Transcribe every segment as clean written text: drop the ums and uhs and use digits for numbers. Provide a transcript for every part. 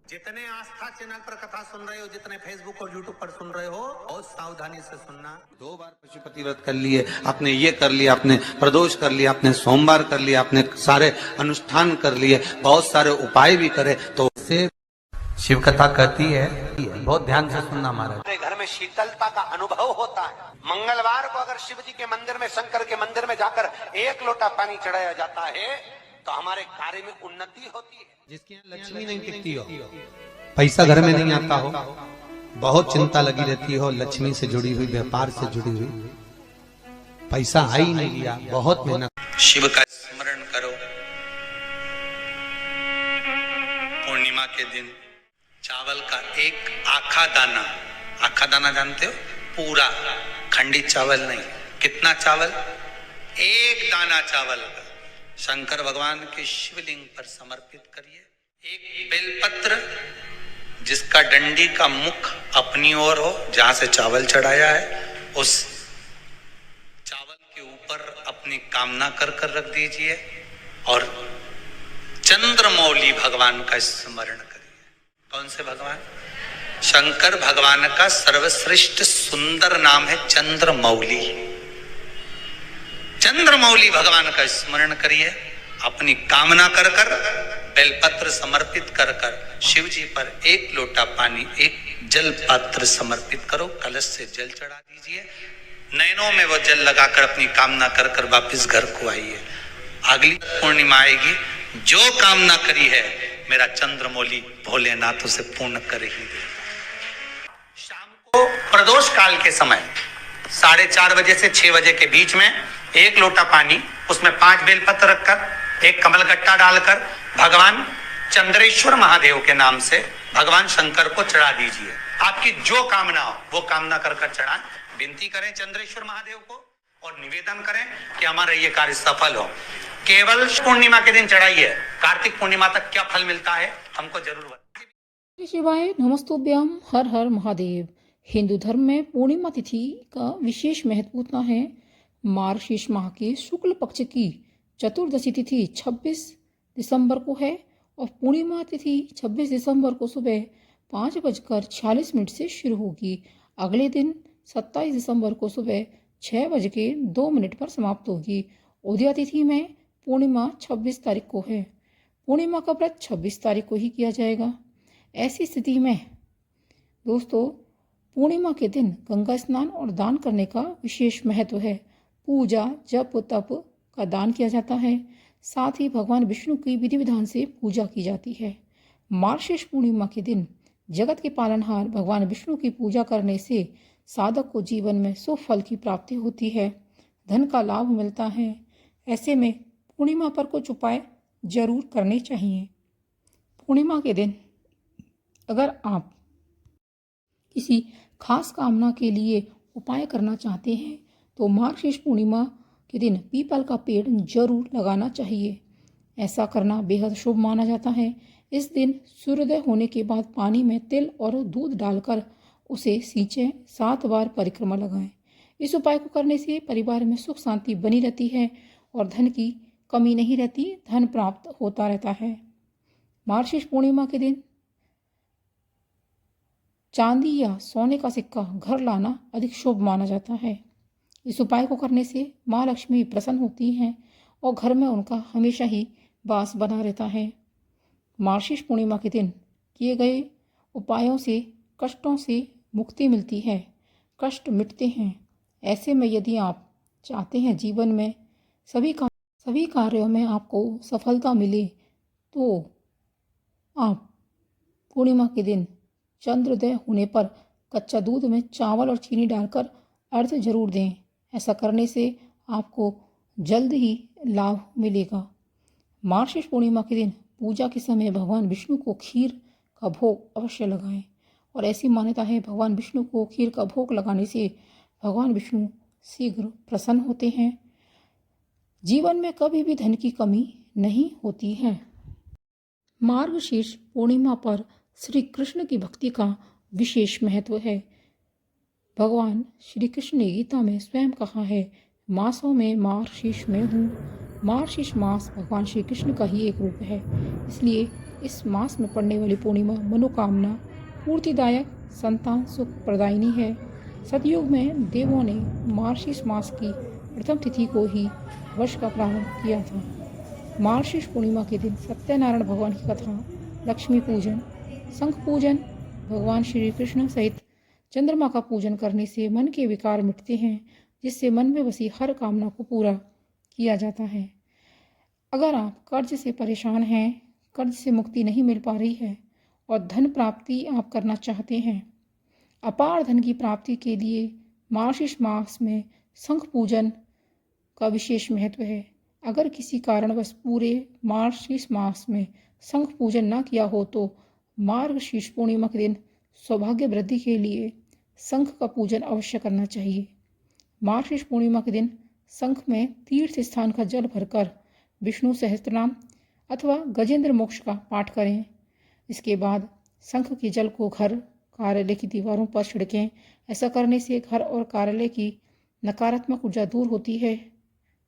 जितने आस्था चैनल पर कथा सुन रहे हो, जितने फेसबुक और यूट्यूब पर सुन रहे हो, बहुत सावधानी से सुनना। 2 बार पशुपति व्रत कर लिए आपने, ये कर लिया आपने, प्रदोष कर लिया आपने, सोमवार कर लिया आपने, सारे अनुष्ठान कर लिए, बहुत सारे उपाय भी करे, तो उससे शिव कथा कहती है, बहुत ध्यान से सुनना। हमारे घर में शीतलता का अनुभव होता है। मंगलवार को अगर शिव जी के मंदिर में, शंकर के मंदिर में जाकर 1 लोटा पानी चढ़ाया जाता है तो हमारे कार्य में उन्नति होती है। जिसके यहाँ लक्ष्मी नहीं टिकती हो, पैसा घर में नहीं आता हो, बहुत चिंता लगी रहती हो, लक्ष्मी से जुड़ी हुई, व्यापार से जुड़ी हुई, पैसा आ ही नहीं गया, बहुत मेहनत। शिव का स्मरण करो। पूर्णिमा के दिन चावल का एक आखा दाना जानते हो, पूरा खंडित चावल नहीं, कितना चावल, 1 दाना चावल का शंकर भगवान के शिवलिंग पर समर्पित करिए। एक बेलपत्र जिसका डंडी का मुख अपनी ओर हो, जहां से चावल चढ़ाया है, उस चावल के ऊपर अपनी कामना कर रख दीजिए और चंद्रमौली भगवान का स्मरण करिए। कौन से भगवान? शंकर भगवान का सर्वश्रेष्ठ सुंदर नाम है चंद्रमौली। चंद्रमौली भगवान का स्मरण करिए, अपनी कामना कर बेलपत्र समर्पित कर शिव जी पर 1 लोटा पानी, 1 जल पात्र समर्पित करो, कलश से जल चढ़ा दीजिए, नैनों में वो जल लगाकर अपनी कामना कर वापस घर को आइए। अगली पूर्णिमा आएगी, जो कामना करी है मेरा चंद्रमौली भोलेनाथ उसे पूर्ण कर ही देगा। शाम को प्रदोष काल के समय 4:30 बजे से 6 बजे के बीच में 1 लोटा पानी, उसमें 5 बेलपत्र रखकर, 1 कमलगट्टा डालकर भगवान चंद्रेश्वर महादेव के नाम से भगवान शंकर को चढ़ा दीजिए। आपकी जो कामना हो वो कामना कर चढ़ाएं, विनती करें चंद्रेश्वर महादेव को और निवेदन करें कि हमारा ये कार्य सफल हो। केवल पूर्णिमा के दिन चढ़ाइए, कार्तिक पूर्णिमा तक क्या फल मिलता है हमको जरूर बताइए। शिवाय नमस्तुभ्यम, हर हर महादेव। हिंदू धर्म में पूर्णिमा तिथि का विशेष महत्व होता है। मार्गशीर्ष माह के शुक्ल पक्ष की चतुर्दशी तिथि 26 दिसंबर को है और पूर्णिमा तिथि 26 दिसंबर को सुबह 5:46 से शुरू होगी। अगले दिन 27 दिसंबर को सुबह 6:02 पर समाप्त होगी। उदया तिथि में पूर्णिमा 26 तारीख को है। पूर्णिमा का व्रत 26 तारीख को ही किया जाएगा। ऐसी स्थिति में दोस्तों, पूर्णिमा के दिन गंगा स्नान और दान करने का विशेष महत्व है। पूजा, जप, तप का दान किया जाता है। साथ ही भगवान विष्णु की विधि विधान से पूजा की जाती है। मार्गशीर्ष पूर्णिमा के दिन जगत के पालनहार भगवान विष्णु की पूजा करने से साधक को जीवन में शुभ फल की प्राप्ति होती है, धन का लाभ मिलता है। ऐसे में पूर्णिमा पर कुछ उपाय जरूर करने चाहिए। पूर्णिमा के दिन अगर आप किसी खास कामना के लिए उपाय करना चाहते हैं तो मार्गशीर्ष पूर्णिमा के दिन पीपल का पेड़ जरूर लगाना चाहिए। ऐसा करना बेहद शुभ माना जाता है। इस दिन सूर्योदय होने के बाद पानी में तिल और दूध डालकर उसे सींचें, 7 बार परिक्रमा लगाएं। इस उपाय को करने से परिवार में सुख शांति बनी रहती है और धन की कमी नहीं रहती, धन प्राप्त होता रहता है। मार्गशीर्ष पूर्णिमा के दिन चांदी या सोने का सिक्का घर लाना अधिक शुभ माना जाता है। इस उपाय को करने से माँ लक्ष्मी प्रसन्न होती हैं और घर में उनका हमेशा ही वास बना रहता है। मार्गशीर्ष पूर्णिमा के दिन किए गए उपायों से कष्टों से मुक्ति मिलती है, कष्ट मिटते हैं। ऐसे में यदि आप चाहते हैं जीवन में सभी कार्यों में आपको सफलता मिले तो आप पूर्णिमा के दिन चंद्रोदय होने पर कच्चा दूध में चावल और चीनी डालकर अर्घ्य जरूर दें। ऐसा करने से आपको जल्द ही लाभ मिलेगा। मार्गशीर्ष पूर्णिमा के दिन पूजा के समय भगवान विष्णु को खीर का भोग अवश्य लगाएं और ऐसी मान्यता है भगवान विष्णु को खीर का भोग लगाने से भगवान विष्णु शीघ्र प्रसन्न होते हैं। जीवन में कभी भी धन की कमी नहीं होती है। मार्गशीर्ष पूर्णिमा पर श्री कृष्ण की भक्ति का विशेष महत्व है। भगवान श्री कृष्ण ने गीता में स्वयं कहा है, मासों में मार्गशीर्ष में हूँ। मार्गशीर्ष मास भगवान श्री कृष्ण का ही एक रूप है, इसलिए इस मास में पड़ने वाली पूर्णिमा मनोकामना पूर्तिदायक संतान सुख प्रदायिनी है। सतयुग में देवों ने मार्गशीर्ष मास की प्रथम तिथि को ही वर्ष का प्रारंभ किया था। मार्गशीर्ष पूर्णिमा के दिन सत्यनारायण भगवान की कथा, लक्ष्मी पूजन, शंख पूजन, भगवान श्री कृष्ण सहित चंद्रमा का पूजन करने से मन के विकार मिटते हैं, जिससे मन में बसी हर कामना को पूरा किया जाता है। अगर आप कर्ज से परेशान हैं, कर्ज से मुक्ति नहीं मिल पा रही है और धन प्राप्ति आप करना चाहते हैं, अपार धन की प्राप्ति के लिए मार्गशीर्ष मास में शंख पूजन का विशेष महत्व है। अगर किसी कारणवश पूरे मार्गशीर्ष मास में शंख पूजन न किया हो तो मार्गशीर्ष पूर्णिमा के दिन सौभाग्य वृद्धि के लिए शंख का पूजन अवश्य करना चाहिए। मार्गशीर्ष पूर्णिमा के दिन शंख में तीर्थ स्थान का जल भरकर विष्णु सहस्त्रनाम अथवा गजेंद्र मोक्ष का पाठ करें। इसके बाद शंख के जल को घर, कार्यालय की दीवारों पर छिड़कें। ऐसा करने से घर और कार्यालय की नकारात्मक ऊर्जा दूर होती है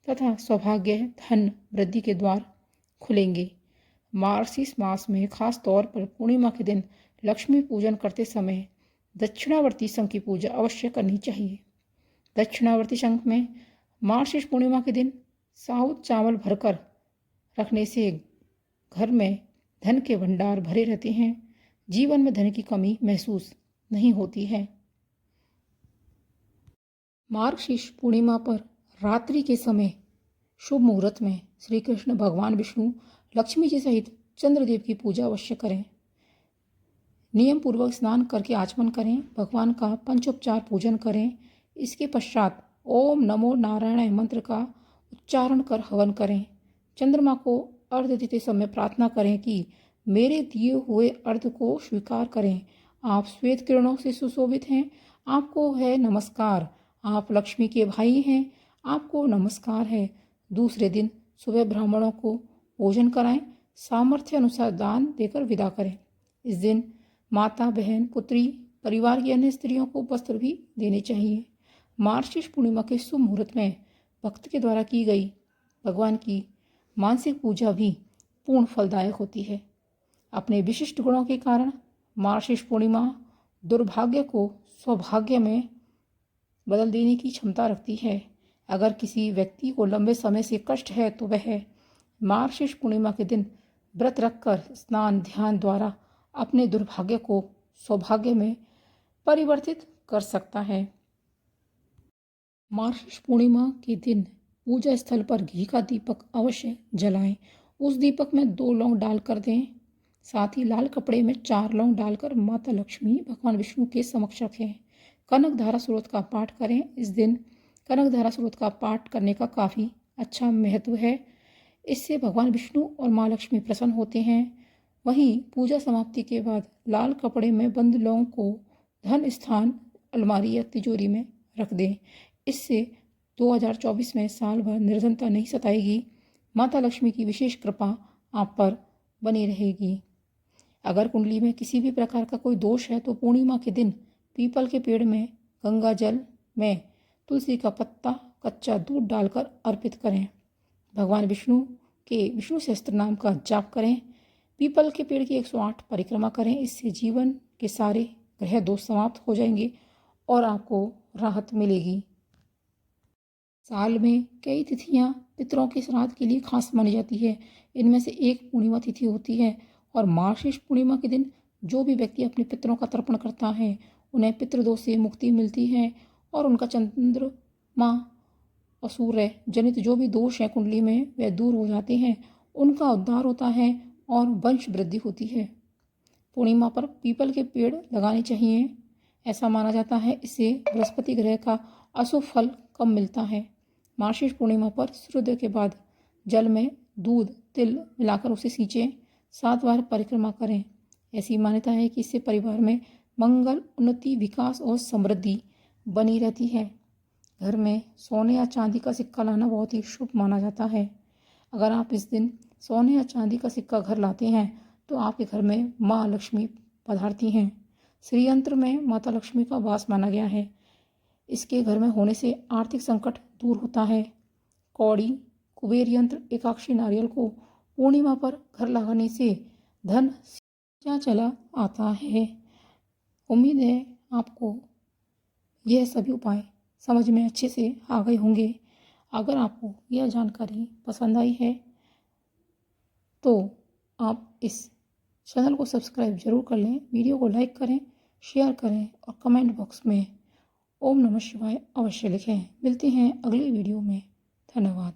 तथा सौभाग्य, धन वृद्धि के द्वार खुलेंगे। मार्गशीर्ष मास में खास तौर पर पूर्णिमा के दिन लक्ष्मी पूजन करते समय दक्षिणावर्ती शंख की पूजा अवश्य करनी चाहिए। दक्षिणावर्ती शंख में मार्गशीर्ष पूर्णिमा के दिन साबुत चावल भरकर रखने से घर में धन के भंडार भरे रहते हैं। जीवन में धन की कमी महसूस नहीं होती है। मार्गशीर्ष पूर्णिमा पर रात्रि के समय शुभ मुहूर्त में श्री कृष्ण भगवान विष्णु, लक्ष्मी जी सहित चंद्रदेव की पूजा अवश्य करें। नियम पूर्वक स्नान करके आचमन करें। भगवान का पंचोपचार पूजन करें। इसके पश्चात ओम नमो नारायण मंत्र का उच्चारण कर हवन करें। चंद्रमा को अर्घ्य देते समय प्रार्थना करें कि मेरे दिए हुए अर्घ्य को स्वीकार करें। आप श्वेत किरणों से सुशोभित हैं, आपको है नमस्कार। आप लक्ष्मी के भाई हैं, आपको नमस्कार है। दूसरे दिन सुबह ब्राह्मणों को भोजन कराएं, सामर्थ्य अनुसार दान देकर विदा करें। इस दिन माता, बहन, पुत्री, परिवार की अन्य स्त्रियों को वस्त्र भी देने चाहिए। मार्गशीर्ष पूर्णिमा के शुभ मुहूर्त में भक्त के द्वारा की गई भगवान की मानसिक पूजा भी पूर्ण फलदायक होती है। अपने विशिष्ट गुणों के कारण मार्गशीर्ष पूर्णिमा दुर्भाग्य को सौभाग्य में बदल देने की क्षमता रखती है। अगर किसी व्यक्ति को लंबे समय से कष्ट है तो वह मार्गशीर्ष पूर्णिमा के दिन व्रत रखकर स्नान ध्यान द्वारा अपने दुर्भाग्य को सौभाग्य में परिवर्तित कर सकता है। मार्गशीर्ष पूर्णिमा के दिन पूजा स्थल पर घी का दीपक अवश्य जलाएं। उस दीपक में 2 लौंग डालकर दें। साथ ही लाल कपड़े में 4 लौंग डालकर माता लक्ष्मी, भगवान विष्णु के समक्ष रखें। कनक धारा स्रोत का पाठ करें। इस दिन कनक धारा स्रोत का पाठ करने का काफ़ी अच्छा महत्व है। इससे भगवान विष्णु और माँ लक्ष्मी प्रसन्न होते हैं। वहीं पूजा समाप्ति के बाद लाल कपड़े में बंद लौंग को धन स्थान, अलमारी या तिजोरी में रख दें। इससे 2024 में साल भर निर्धनता नहीं सताएगी। माता लक्ष्मी की विशेष कृपा आप पर बनी रहेगी। अगर कुंडली में किसी भी प्रकार का कोई दोष है तो पूर्णिमा के दिन पीपल के पेड़ में गंगा जल में तुलसी का पत्ता, कच्चा दूध डालकर अर्पित करें। भगवान विष्णु के विष्णु सहस्त्र नाम का जाप करें। पीपल के पेड़ की 108 परिक्रमा करें। इससे जीवन के सारे ग्रह दोष समाप्त हो जाएंगे और आपको राहत मिलेगी। साल में कई तिथियां पितरों के श्राद्ध के लिए खास मानी जाती है। इनमें से एक पूर्णिमा तिथि होती है और मार्गशीर्ष पूर्णिमा के दिन जो भी व्यक्ति अपने पितरों का तर्पण करता है उन्हें पितृदोष से मुक्ति मिलती है और उनका चंद्रमा और सूर्य जनित जो भी दोष है कुंडली में वह दूर हो जाते हैं, उनका उद्धार होता है और वंश वृद्धि होती है। पूर्णिमा पर पीपल के पेड़ लगाने चाहिए। ऐसा माना जाता है इससे बृहस्पति ग्रह का अशुभ फल कम मिलता है। मार्गशीर्ष पूर्णिमा पर सूर्योदय के बाद जल में दूध, तिल मिलाकर उसे सींचें। 7 बार परिक्रमा करें। ऐसी मान्यता है कि इससे परिवार में मंगल, उन्नति, विकास और समृद्धि बनी रहती है। घर में सोने या चांदी का सिक्का लाना बहुत ही शुभ माना जाता है। अगर आप इस दिन सोने या चांदी का सिक्का घर लाते हैं तो आपके घर में माँ लक्ष्मी पधारती हैं। श्रीयंत्र में माता लक्ष्मी का वास माना गया है। इसके घर में होने से आर्थिक संकट दूर होता है। कौड़ी, कुबेर यंत्र, एकाक्षी नारियल को पूर्णिमा पर घर लगाने से धन क्या चला आता है। उम्मीद है आपको यह सभी उपाय समझ में अच्छे से आ गए होंगे। अगर आपको यह जानकारी पसंद आई है तो आप इस चैनल को सब्सक्राइब जरूर कर लें, वीडियो को लाइक करें, शेयर करें और कमेंट बॉक्स में ओम नमः शिवाय अवश्य लिखें। मिलते हैं अगली वीडियो में। धन्यवाद।